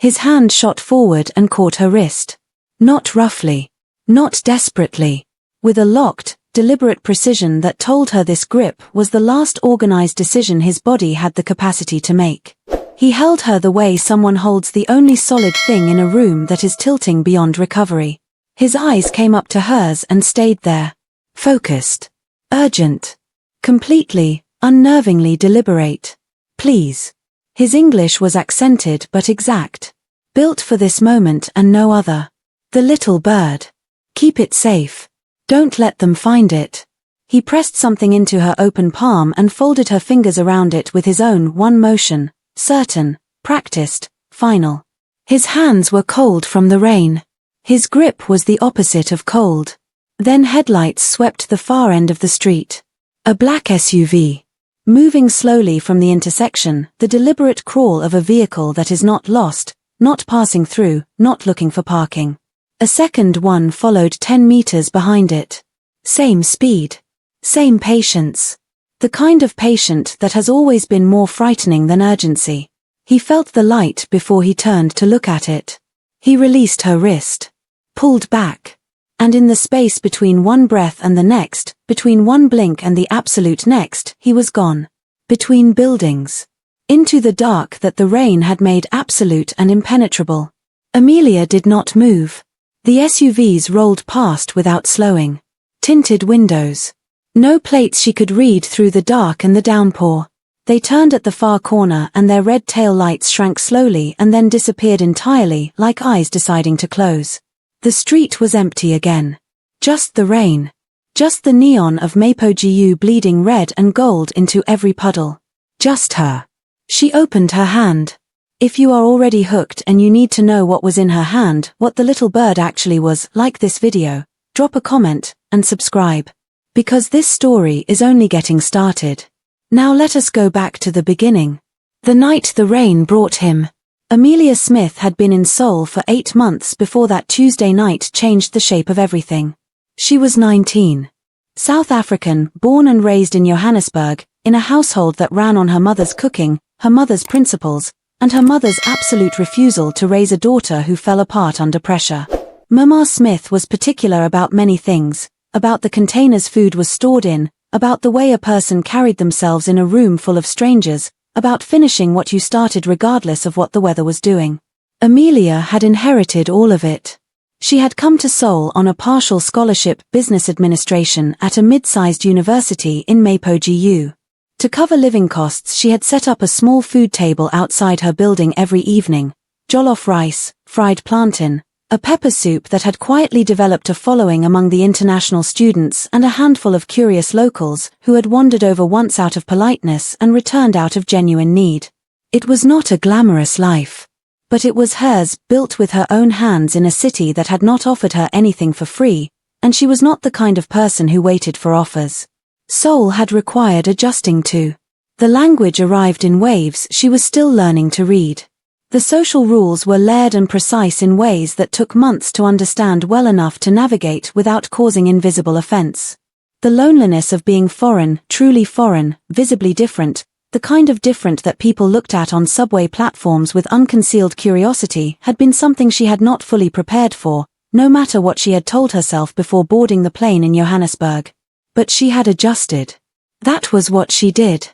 His hand shot forward and caught her wrist. Not roughly. Not desperately. With a locked, deliberate precision that told her this grip was the last organized decision his body had the capacity to make. He held her the way someone holds the only solid thing in a room that is tilting beyond recovery. His eyes came up to hers and stayed there. Focused. Urgent. Completely, unnervingly deliberate. Please. His English was accented but exact. Built for this moment and no other. The little bird. Keep it safe. Don't let them find it. He pressed something into her open palm and folded her fingers around it with his own one motion, certain, practiced, final. His hands were cold from the rain. His grip was the opposite of cold. Then headlights swept the far end of the street. A black SUV. Moving slowly from the intersection, the deliberate crawl of a vehicle that is not lost, not passing through, not looking for parking. A second one followed 10 meters behind it. Same speed. Same patience. The kind of patient that has always been more frightening than urgency. He felt the light before he turned to look at it. He released her wrist. Pulled back. And in the space between one breath and the next, between one blink and the absolute next, he was gone. Between buildings. Into the dark that the rain had made absolute and impenetrable. Amelia did not move. The SUVs rolled past without slowing. Tinted windows. No plates she could read through the dark and the downpour. They turned at the far corner and their red tail lights shrank slowly and then disappeared entirely, like eyes deciding to close. The street was empty again. Just the rain. Just the neon of Mapo-gu bleeding red and gold into every puddle. Just her. She opened her hand. If you are already hooked and you need to know what was in her hand, what the little bird actually was, like this video, drop a comment, and subscribe. Because this story is only getting started. Now let us go back to the beginning. The night the rain brought him. Amelia Smith had been in Seoul for 8 months before that Tuesday night changed the shape of everything. She was 19. South African, born and raised in Johannesburg, in a household that ran on her mother's cooking, her mother's principles, and her mother's absolute refusal to raise a daughter who fell apart under pressure. Mama Smith was particular about many things, about the containers food was stored in, about the way a person carried themselves in a room full of strangers, about finishing what you started regardless of what the weather was doing. Amelia had inherited all of it. She had come to Seoul on a partial scholarship business administration at a mid-sized university in Mapo-gu. To cover living costs she had set up a small food table outside her building every evening, jollof rice, fried plantain, a pepper soup that had quietly developed a following among the international students and a handful of curious locals who had wandered over once out of politeness and returned out of genuine need. It was not a glamorous life. But it was hers, built with her own hands in a city that had not offered her anything for free, and she was not the kind of person who waited for offers. Seoul had required adjusting to. The language arrived in waves she was still learning to read. The social rules were layered and precise in ways that took months to understand well enough to navigate without causing invisible offense. The loneliness of being foreign, truly foreign, visibly different, the kind of different that people looked at on subway platforms with unconcealed curiosity, had been something she had not fully prepared for, no matter what she had told herself before boarding the plane in Johannesburg. But she had adjusted. That was what she did.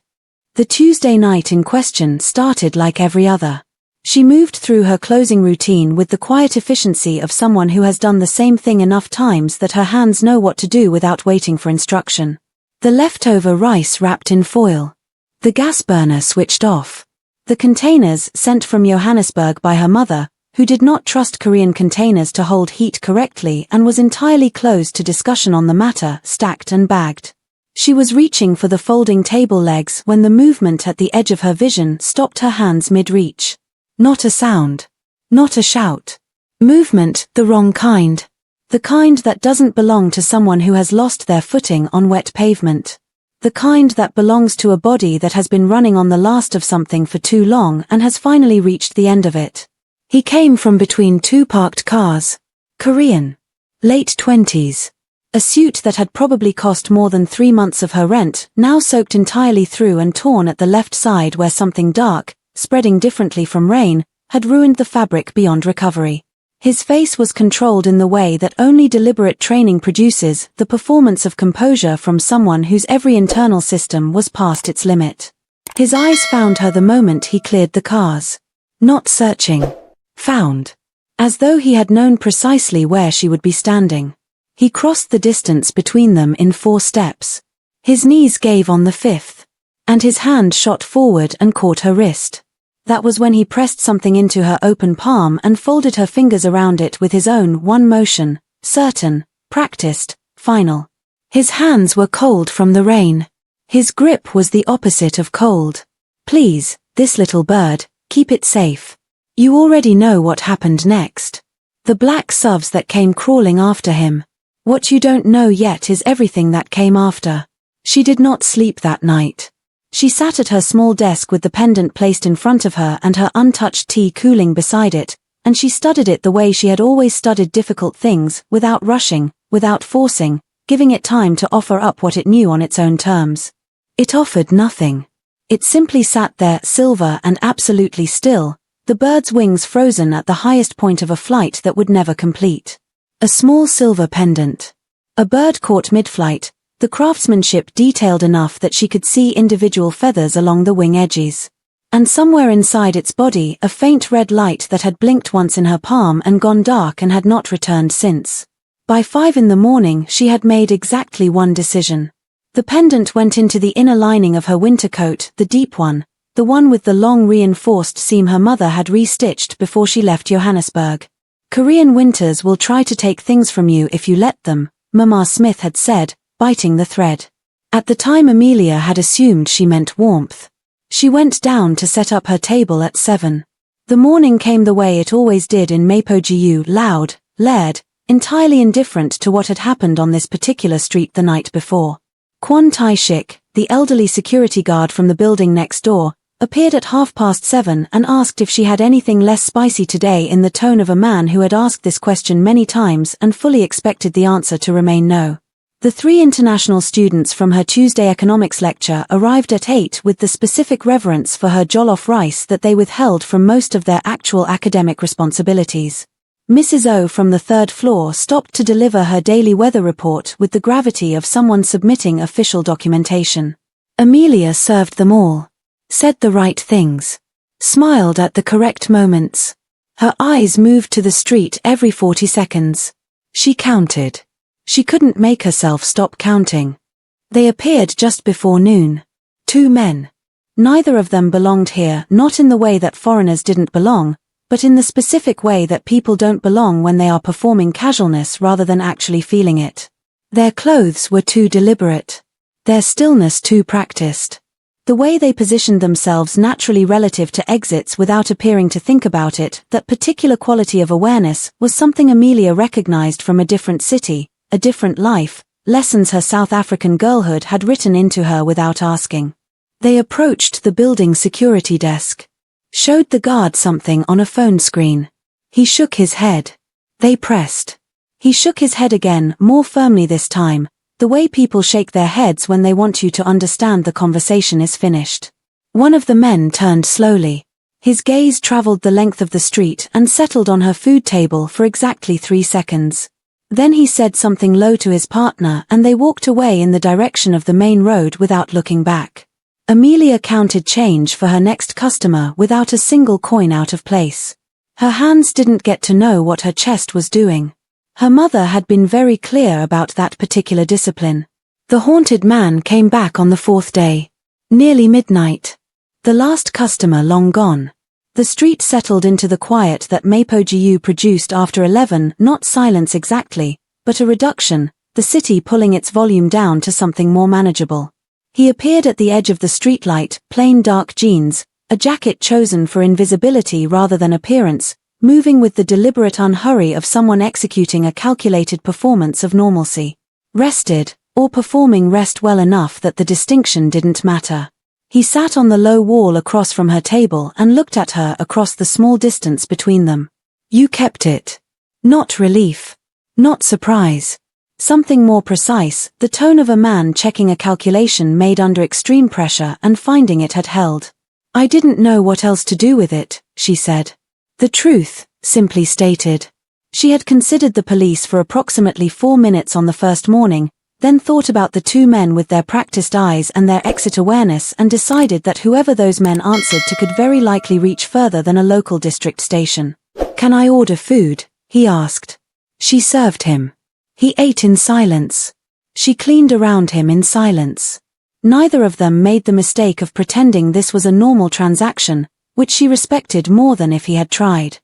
The Tuesday night in question started like every other. She moved through her closing routine with the quiet efficiency of someone who has done the same thing enough times that her hands know what to do without waiting for instruction. The leftover rice wrapped in foil. The gas burner switched off. The containers sent from Johannesburg by her mother, who did not trust Korean containers to hold heat correctly and was entirely closed to discussion on the matter, stacked and bagged. She was reaching for the folding table legs when the movement at the edge of her vision stopped her hands mid-reach. Not a sound. Not a shout. Movement, the wrong kind. The kind that doesn't belong to someone who has lost their footing on wet pavement. The kind that belongs to a body that has been running on the last of something for too long and has finally reached the end of it. He came from between 2 parked cars. Korean. Late 20s. A suit that had probably cost more than 3 months of her rent, now soaked entirely through and torn at the left side where something dark, spreading differently from rain, had ruined the fabric beyond recovery. His face was controlled in the way that only deliberate training produces, the performance of composure from someone whose every internal system was past its limit. His eyes found her the moment he cleared the cars. Not searching. Found. As though he had known precisely where she would be standing. He crossed the distance between them in 4 steps. His knees gave on the 5th. And his hand shot forward and caught her wrist. That was when he pressed something into her open palm and folded her fingers around it with his own, one motion, certain, practiced, final. His hands were cold from the rain. His grip was the opposite of cold. Please, this little bird, keep it safe. You already know what happened next. The black sovs that came crawling after him. What you don't know yet is everything that came after. She did not sleep that night. She sat at her small desk with the pendant placed in front of her and her untouched tea cooling beside it, and she studied it the way she had always studied difficult things, without rushing, without forcing, giving it time to offer up what it knew on its own terms. It offered nothing. It simply sat there, silver and absolutely still, the bird's wings frozen at the highest point of a flight that would never complete. A small silver pendant. A bird caught mid-flight, the craftsmanship detailed enough that she could see individual feathers along the wing edges. And somewhere inside its body a faint red light that had blinked once in her palm and gone dark and had not returned since. By 5 in the morning she had made exactly one decision. The pendant went into the inner lining of her winter coat, the deep one, the one with the long reinforced seam her mother had re-stitched before she left Johannesburg. Korean winters will try to take things from you if you let them, Mama Smith had said, biting the thread. At the time Amelia had assumed she meant warmth. She went down to set up her table at 7. The morning came the way it always did in Mapo-gu, loud, layered, entirely indifferent to what had happened on this particular street the night before. Kang Tae-won, the elderly security guard from the building next door, appeared at 7:30 and asked if she had anything less spicy today in the tone of a man who had asked this question many times and fully expected the answer to remain no. The 3 international students from her Tuesday economics lecture arrived at 8 with the specific reverence for her jollof rice that they withheld from most of their actual academic responsibilities. Mrs. O from the 3rd floor stopped to deliver her daily weather report with the gravity of someone submitting official documentation. Amelia served them all. Said the right things. Smiled at the correct moments. Her eyes moved to the street every 40 seconds. She counted. She couldn't make herself stop counting. They appeared just before noon. 2 men. Neither of them belonged here, not in the way that foreigners didn't belong, but in the specific way that people don't belong when they are performing casualness rather than actually feeling it. Their clothes were too deliberate. Their stillness too practiced. The way they positioned themselves naturally relative to exits without appearing to think about it, that particular quality of awareness, was something Amelia recognized from a different city, a different life, lessons her South African girlhood had written into her without asking. They approached the building security desk. Showed the guard something on a phone screen. He shook his head. They pressed. He shook his head again, more firmly this time, the way people shake their heads when they want you to understand the conversation is finished. One of the men turned slowly. His gaze traveled the length of the street and settled on her food table for exactly 3 seconds. Then he said something low to his partner and they walked away in the direction of the main road without looking back. Amelia counted change for her next customer without a single coin out of place. Her hands didn't get to know what her chest was doing. Her mother had been very clear about that particular discipline. The haunted man came back on the 4th day. Nearly midnight. The last customer long gone. The street settled into the quiet that Mapo-gu produced after 11, not silence exactly, but a reduction, the city pulling its volume down to something more manageable. He appeared at the edge of the streetlight, plain dark jeans, a jacket chosen for invisibility rather than appearance, moving with the deliberate unhurry of someone executing a calculated performance of normalcy. Rested, or performing rest well enough that the distinction didn't matter. He sat on the low wall across from her table and looked at her across the small distance between them. You kept it. Not relief. Not surprise. Something more precise, the tone of a man checking a calculation made under extreme pressure and finding it had held. I didn't know what else to do with it, she said. The truth, simply stated. She had considered the police for approximately 4 minutes on the first morning, then thought about the two men with their practiced eyes and their exit awareness and decided that whoever those men answered to could very likely reach further than a local district station. "Can I order food?" he asked. She served him. He ate in silence. She cleaned around him in silence. Neither of them made the mistake of pretending this was a normal transaction, which she respected more than if he had tried.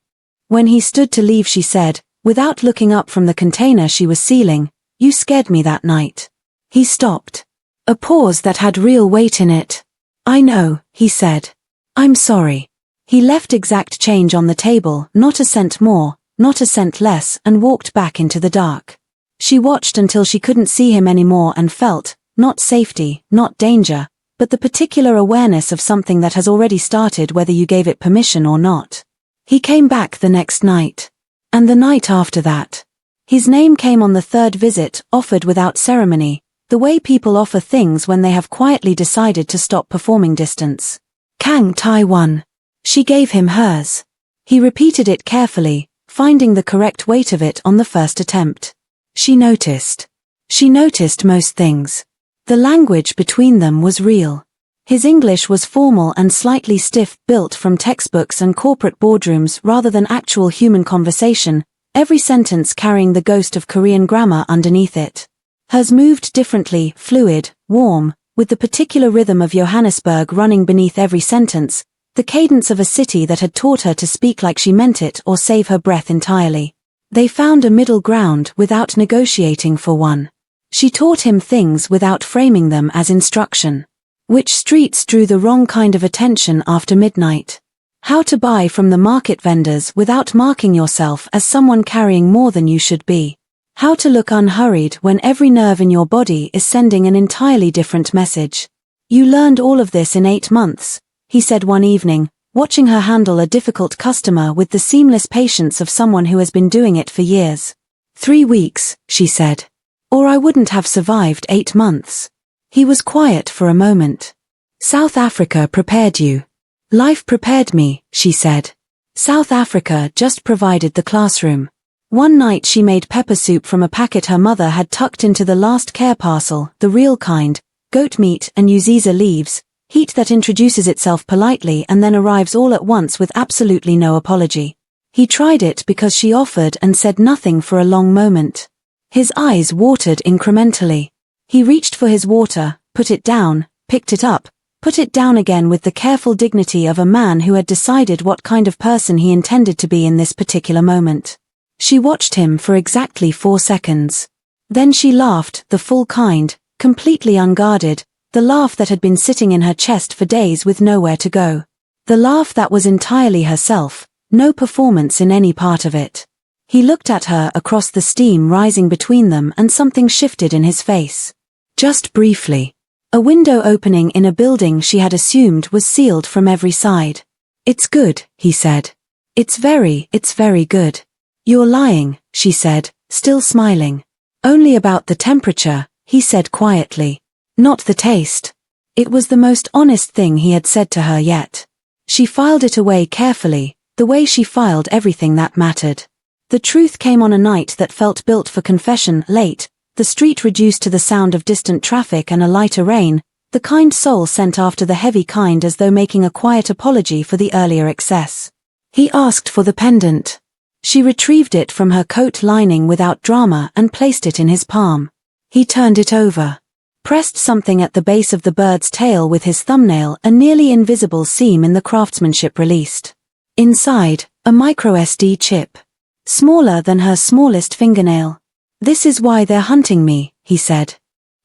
When he stood to leave, she said, without looking up from the container she was sealing, "You scared me that night." He stopped. A pause that had real weight in it. "I know," he said. "I'm sorry." He left exact change on the table, not a cent more, not a cent less, and walked back into the dark. She watched until she couldn't see him anymore and felt, not safety, not danger, but the particular awareness of something that has already started whether you gave it permission or not. He came back the next night. And the night after that. His name came on the third visit, offered without ceremony, the way people offer things when they have quietly decided to stop performing distance. Kang Tae-won. She gave him hers. He repeated it carefully, finding the correct weight of it on the first attempt. She noticed. She noticed most things. The language between them was real. His English was formal and slightly stiff, built from textbooks and corporate boardrooms rather than actual human conversation, every sentence carrying the ghost of Korean grammar underneath it. Hers moved differently, fluid, warm, with the particular rhythm of Johannesburg running beneath every sentence, the cadence of a city that had taught her to speak like she meant it or save her breath entirely. They found a middle ground without negotiating for one. She taught him things without framing them as instruction. Which streets drew the wrong kind of attention after midnight. How to buy from the market vendors without marking yourself as someone carrying more than you should be. How to look unhurried when every nerve in your body is sending an entirely different message. "You learned all of this in 8 months, he said one evening, watching her handle a difficult customer with the seamless patience of someone who has been doing it for years. 3 weeks, she said. Or I wouldn't have survived 8 months. He was quiet for a moment. South Africa prepared you. Life prepared me, she said. South Africa just provided the classroom. One night she made pepper soup from a packet her mother had tucked into the last care parcel, the real kind, goat meat and uziza leaves, heat that introduces itself politely and then arrives all at once with absolutely no apology. He tried it because she offered and said nothing for a long moment. His eyes watered incrementally. He reached for his water, put it down, picked it up, put it down again with the careful dignity of a man who had decided what kind of person he intended to be in this particular moment. She watched him for exactly 4 seconds. Then she laughed, the full kind, completely unguarded, the laugh that had been sitting in her chest for days with nowhere to go. The laugh that was entirely herself, no performance in any part of it. He looked at her across the steam rising between them and something shifted in his face. Just briefly. A window opening in a building she had assumed was sealed from every side. It's good, he said. It's very good. You're lying, she said, still smiling. Only about the temperature, he said quietly. Not the taste. It was the most honest thing he had said to her yet. She filed it away carefully, the way she filed everything that mattered. The truth came on a night that felt built for confession, late, the street reduced to the sound of distant traffic and a lighter rain, the kind soul sent after the heavy kind as though making a quiet apology for the earlier excess. He asked for the pendant. She retrieved it from her coat lining without drama and placed it in his palm. He turned it over. Pressed something at the base of the bird's tail with his thumbnail, a nearly invisible seam in the craftsmanship released. Inside, a microSD chip. Smaller than her smallest fingernail. This is why they're hunting me, he said.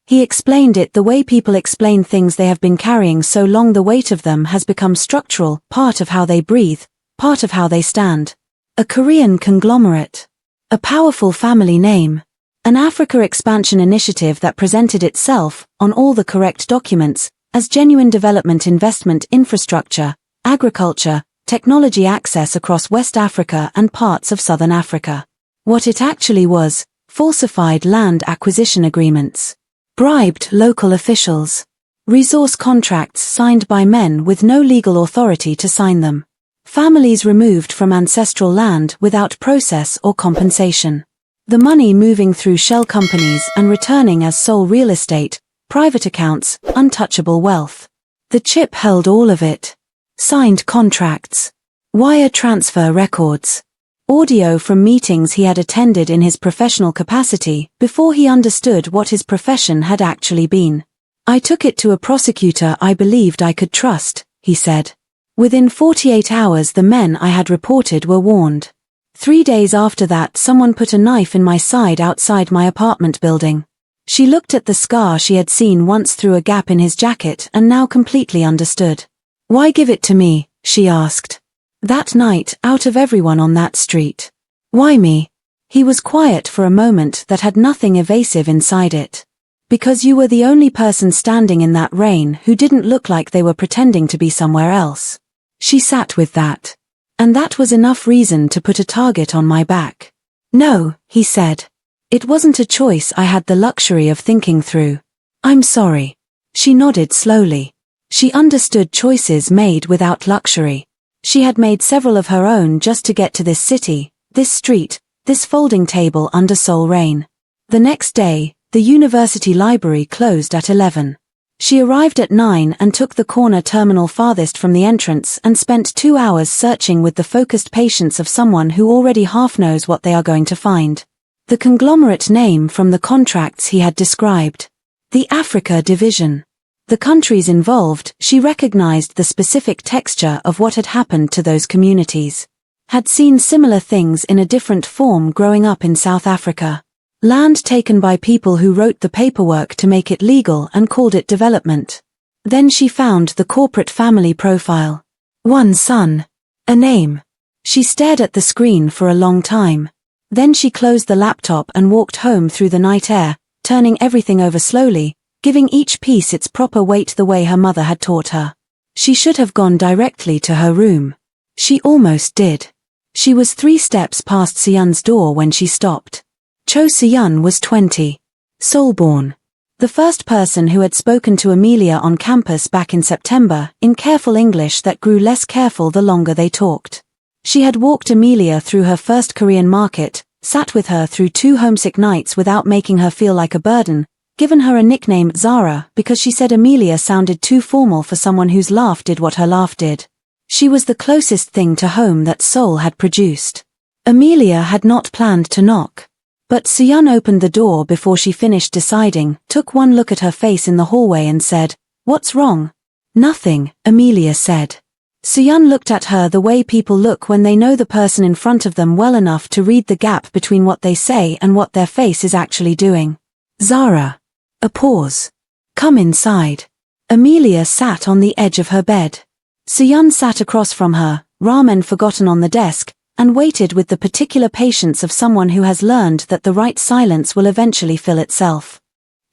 He explained it the way people explain things they have been carrying so long the weight of them has become structural, part of how they breathe, part of how they stand. A Korean conglomerate. A powerful family name. An Africa expansion initiative that presented itself, on all the correct documents, as genuine development investment infrastructure, agriculture, technology access across West Africa and parts of Southern Africa. What it actually was, falsified land acquisition agreements. Bribed local officials. Resource contracts signed by men with no legal authority to sign them. Families removed from ancestral land without process or compensation. The money moving through shell companies and returning as sole real estate, private accounts, untouchable wealth. The chip held all of it. Signed contracts. Wire transfer records. Audio from meetings he had attended in his professional capacity before he understood what his profession had actually been. I took it to a prosecutor I believed I could trust, he said. Within 48 hours the men I had reported were warned. 3 days after that someone put a knife in my side outside my apartment building. She looked at the scar she had seen once through a gap in his jacket and now completely understood. Why give it to me? She asked. That night, out of everyone on that street. Why me? He was quiet for a moment that had nothing evasive inside it. Because you were the only person standing in that rain who didn't look like they were pretending to be somewhere else. She sat with that. And that was enough reason to put a target on my back. No, he said. It wasn't a choice I had the luxury of thinking through. I'm sorry. She nodded slowly. She understood choices made without luxury. She had made several of her own just to get to this city, this street, this folding table under Seoul rain. The next day, the university library closed at 11. She arrived at 9 and took the corner terminal farthest from the entrance and spent 2 hours searching with the focused patience of someone who already half knows what they are going to find. The conglomerate name from the contracts he had described. The Africa division. The countries involved, she recognized the specific texture of what had happened to those communities. Had seen similar things in a different form growing up in South Africa. Land taken by people who wrote the paperwork to make it legal and called it development. Then she found the corporate family profile. One son. A name. She stared at the screen for a long time. Then she closed the laptop and walked home through the night air, turning everything over slowly, giving each piece its proper weight the way her mother had taught her. She should have gone directly to her room. She almost did. She was 3 steps past Seon's door when she stopped. Cho Seon was 20. Seoul-born. The first person who had spoken to Amelia on campus back in September, in careful English that grew less careful the longer they talked. She had walked Amelia through her first Korean market, sat with her through 2 homesick nights without making her feel like a burden, given her a nickname Zara because she said Amelia sounded too formal for someone whose laugh did what her laugh did. She was the closest thing to home that Seoul had produced. Amelia had not planned to knock. But Seon opened the door before she finished deciding, took one look at her face in the hallway and said, "What's wrong?" "Nothing," Amelia said. Seon looked at her the way people look when they know the person in front of them well enough to read the gap between what they say and what their face is actually doing. "Zara." A pause. "Come inside." Amelia sat on the edge of her bed. Seon sat across from her, ramen forgotten on the desk, and waited with the particular patience of someone who has learned that the right silence will eventually fill itself.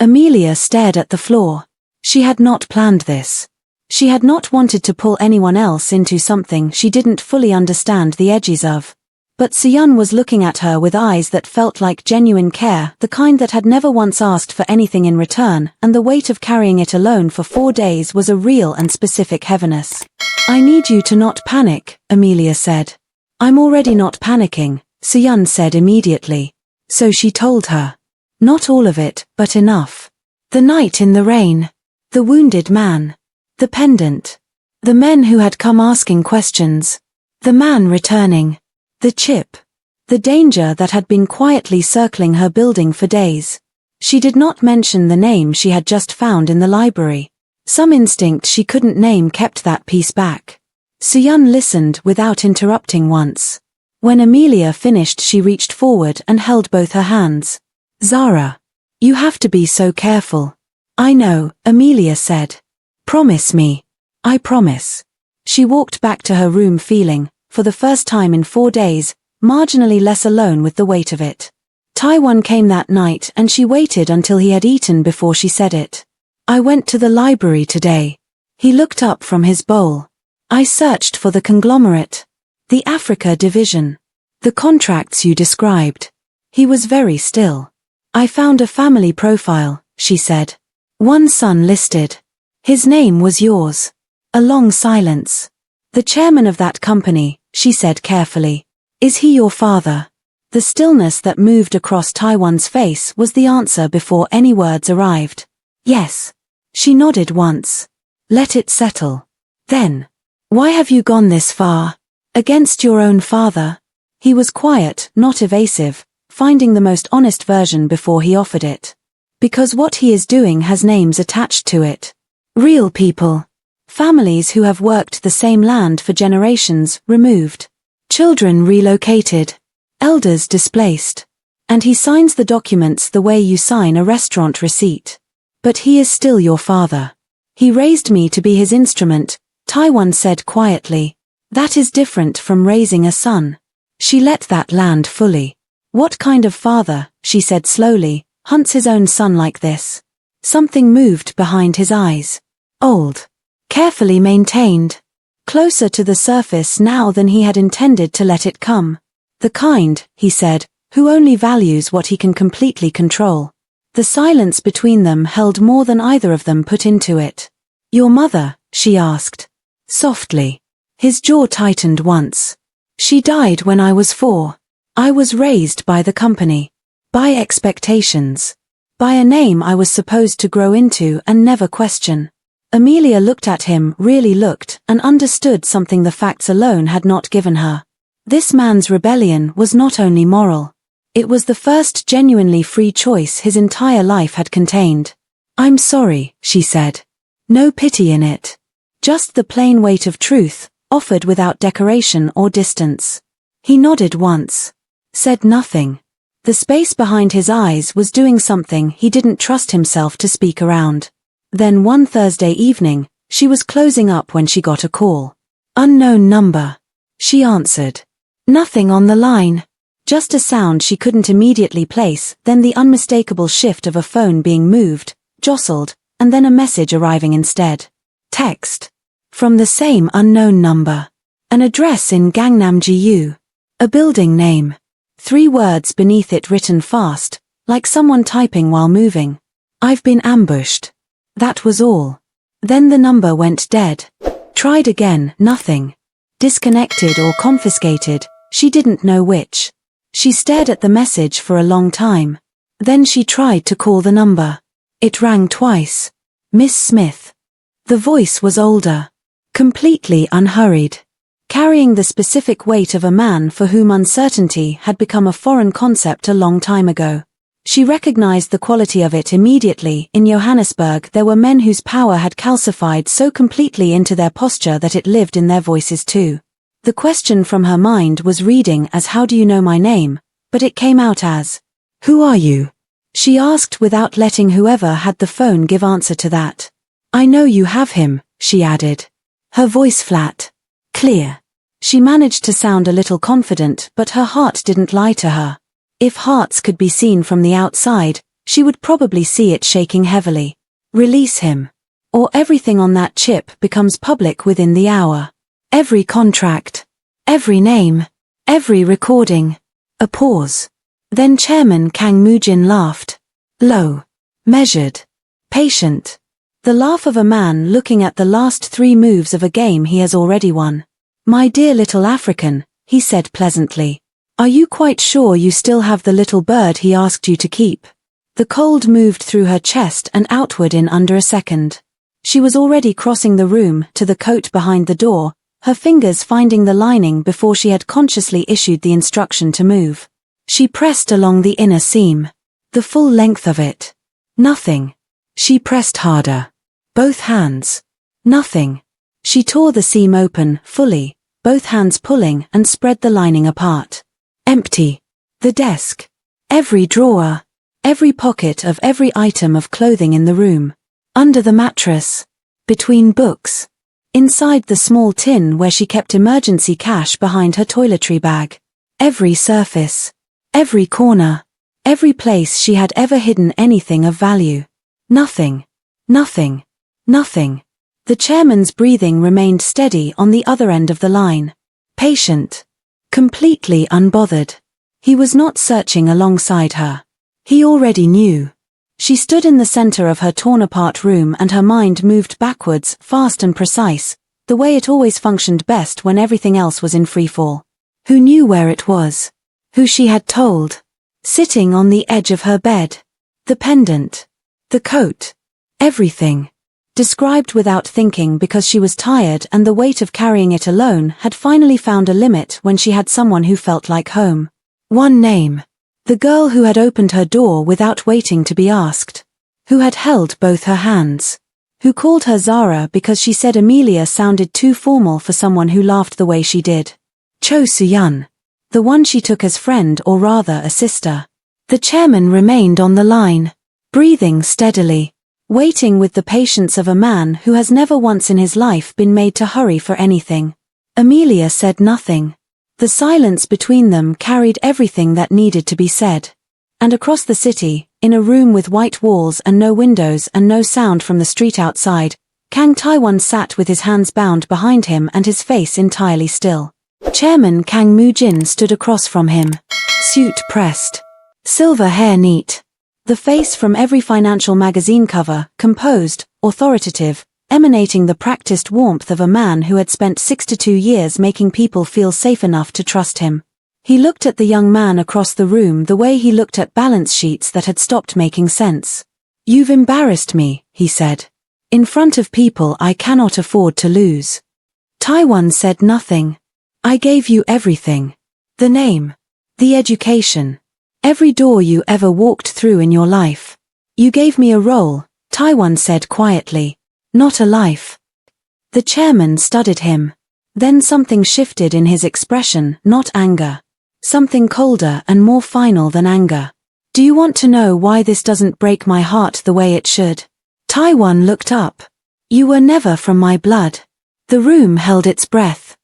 Amelia stared at the floor. She had not planned this. She had not wanted to pull anyone else into something she didn't fully understand the edges of. But Seon was looking at her with eyes that felt like genuine care, the kind that had never once asked for anything in return, and the weight of carrying it alone for 4 days was a real and specific heaviness. "I need you to not panic," Amelia said. "I'm already not panicking," Seon said immediately. So she told her. Not all of it, but enough. The night in the rain. The wounded man. The pendant. The men who had come asking questions. The man returning. The chip. The danger that had been quietly circling her building for days. She did not mention the name she had just found in the library. Some instinct she couldn't name kept that piece back. Seon listened without interrupting once. When Amelia finished she reached forward and held both her hands. "Zara. You have to be so careful." "I know," Amelia said. "Promise me." "I promise." She walked back to her room feeling, for the first time in 4 days, marginally less alone with the weight of it. Tae-won came that night and she waited until he had eaten before she said it. "I went to the library today." He looked up from his bowl. "I searched for the conglomerate. The Africa division. The contracts you described." He was very still. "I found a family profile," she said. "One son listed. His name was yours." A long silence. The chairman of that company, she said carefully. Is he your father? The stillness that moved across Tae-won's face was the answer before any words arrived. Yes. She nodded once. Let it settle. Then. Why have you gone this far? Against your own father? He was quiet, not evasive, finding the most honest version before he offered it. Because what he is doing has names attached to it. Real people. Families who have worked the same land for generations, removed. Children relocated. Elders displaced. And he signs the documents the way you sign a restaurant receipt. But he is still your father. He raised me to be his instrument, Tae-won said quietly. That is different from raising a son. She let that land fully. What kind of father, she said slowly, hunts his own son like this? Something moved behind his eyes. Old. Carefully maintained. Closer to the surface now than he had intended to let it come. The kind, he said, who only values what he can completely control. The silence between them held more than either of them put into it. Your mother, she asked. Softly. His jaw tightened once. She died when I was 4. I was raised by the company. By expectations. By a name I was supposed to grow into and never question. Amelia looked at him, really looked, and understood something the facts alone had not given her. This man's rebellion was not only moral. It was the first genuinely free choice his entire life had contained. I'm sorry, she said. No pity in it. Just the plain weight of truth, offered without decoration or distance. He nodded once. Said nothing. The space behind his eyes was doing something he didn't trust himself to speak around. Then one Thursday evening, she was closing up when she got a call. Unknown number. She answered. Nothing on the line. Just a sound she couldn't immediately place, then the unmistakable shift of a phone being moved, jostled, and then a message arriving instead. Text. From the same unknown number. An address in Gangnam-gu. A building name. 3 words beneath it written fast, like someone typing while moving. I've been ambushed. That was all. Then the number went dead. Tried again, nothing. Disconnected or confiscated, she didn't know which. She stared at the message for a long time. Then she tried to call the number. It rang twice. Miss Smith. The voice was older. Completely unhurried. Carrying the specific weight of a man for whom uncertainty had become a foreign concept a long time ago. She recognized the quality of it immediately. In Johannesburg there were men whose power had calcified so completely into their posture that it lived in their voices too. The question from her mind was reading as how do you know my name, but it came out as, who are you? She asked without letting whoever had the phone give answer to that. I know you have him, she added. Her voice flat. Clear. She managed to sound a little confident, but her heart didn't lie to her. If hearts could be seen from the outside, she would probably see it shaking heavily. Release him. Or everything on that chip becomes public within the hour. Every contract. Every name. Every recording. A pause. Then Chairman Kang Moo-jin laughed. Low. Measured. Patient. The laugh of a man looking at the last 3 moves of a game he has already won. My dear little African, he said pleasantly. Are you quite sure you still have the little bird he asked you to keep? The cold moved through her chest and outward in under a second. She was already crossing the room to the coat behind the door, her fingers finding the lining before she had consciously issued the instruction to move. She pressed along the inner seam. The full length of it. Nothing. She pressed harder. Both hands. Nothing. She tore the seam open, fully, both hands pulling and spread the lining apart. Empty. The desk. Every drawer. Every pocket of every item of clothing in the room. Under the mattress. Between books. Inside the small tin where she kept emergency cash behind her toiletry bag. Every surface. Every corner. Every place she had ever hidden anything of value. Nothing. Nothing. Nothing. The chairman's breathing remained steady on the other end of the line. Patient. Completely unbothered. He was not searching alongside her. He already knew. She stood in the center of her torn-apart room and her mind moved backwards, fast and precise, the way it always functioned best when everything else was in freefall. Who knew where it was? Who she had told? Sitting on the edge of her bed. The pendant. The coat. Everything. Described without thinking because she was tired and the weight of carrying it alone had finally found a limit when she had someone who felt like home. One name. The girl who had opened her door without waiting to be asked. Who had held both her hands. Who called her Zara because she said Amelia sounded too formal for someone who laughed the way she did. Cho Soo-yun. The one she took as friend or rather a sister. The chairman remained on the line, breathing steadily, waiting with the patience of a man who has never once in his life been made to hurry for anything. Amelia said nothing. The silence between them carried everything that needed to be said. And across the city, in a room with white walls and no windows and no sound from the street outside, Kang Tae-won sat with his hands bound behind him and his face entirely still. Chairman Kang Moo-jin stood across from him. Suit pressed. Silver hair neat. The face from every financial magazine cover, composed, authoritative, emanating the practiced warmth of a man who had spent 62 years making people feel safe enough to trust him. He looked at the young man across the room the way he looked at balance sheets that had stopped making sense. "You've embarrassed me," he said. "In front of people I cannot afford to lose." Tae-won said nothing. "I gave you everything. The name. The education. Every door you ever walked through in your life. You gave me a role," Tae-won said quietly. "Not a life." The chairman studied him. Then something shifted in his expression, not anger. Something colder and more final than anger. "Do you want to know why this doesn't break my heart the way it should?" Tae-won looked up. "You were never from my blood." The room held its breath.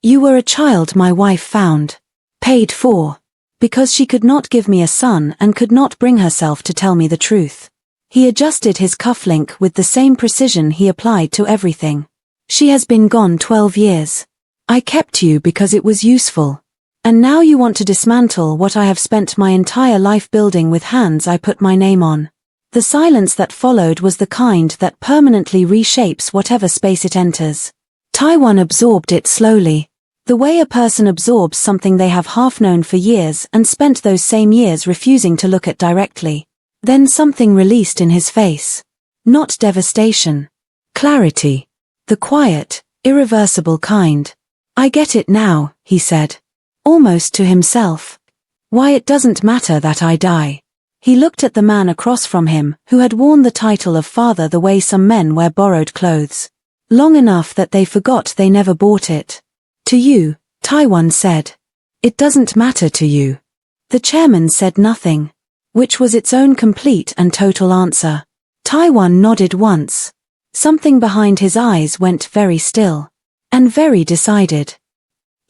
"You were a child my wife found. Paid for. Because she could not give me a son and could not bring herself to tell me the truth." He adjusted his cufflink with the same precision he applied to everything. "She has been gone 12 years. I kept you because it was useful. And now you want to dismantle what I have spent my entire life building with hands I put my name on." The silence that followed was the kind that permanently reshapes whatever space it enters. Tae-won absorbed it slowly. The way a person absorbs something they have half known for years and spent those same years refusing to look at directly. Then something released in his face. Not devastation. Clarity. The quiet, irreversible kind. "I get it now," he said. Almost to himself. "Why it doesn't matter that I die." He looked at the man across from him, who had worn the title of father the way some men wear borrowed clothes. Long enough that they forgot they never bought it. "To you," Tae-won said. "It doesn't matter to you." The chairman said nothing, which was its own complete and total answer. Tae-won nodded once. Something behind his eyes went very still. And very decided.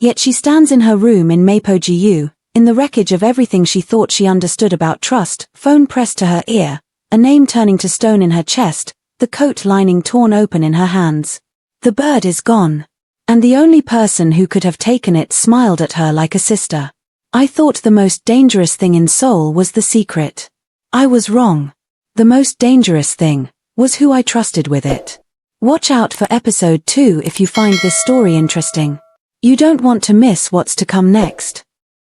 Yet she stands in her room in Mapo-gu, in the wreckage of everything she thought she understood about trust, phone pressed to her ear, a name turning to stone in her chest, the coat lining torn open in her hands. The bird is gone. And the only person who could have taken it smiled at her like a sister. "I thought the most dangerous thing in Seoul was the secret. I was wrong. The most dangerous thing was who I trusted with it." Watch out for episode 2 if you find this story interesting. You don't want to miss what's to come next.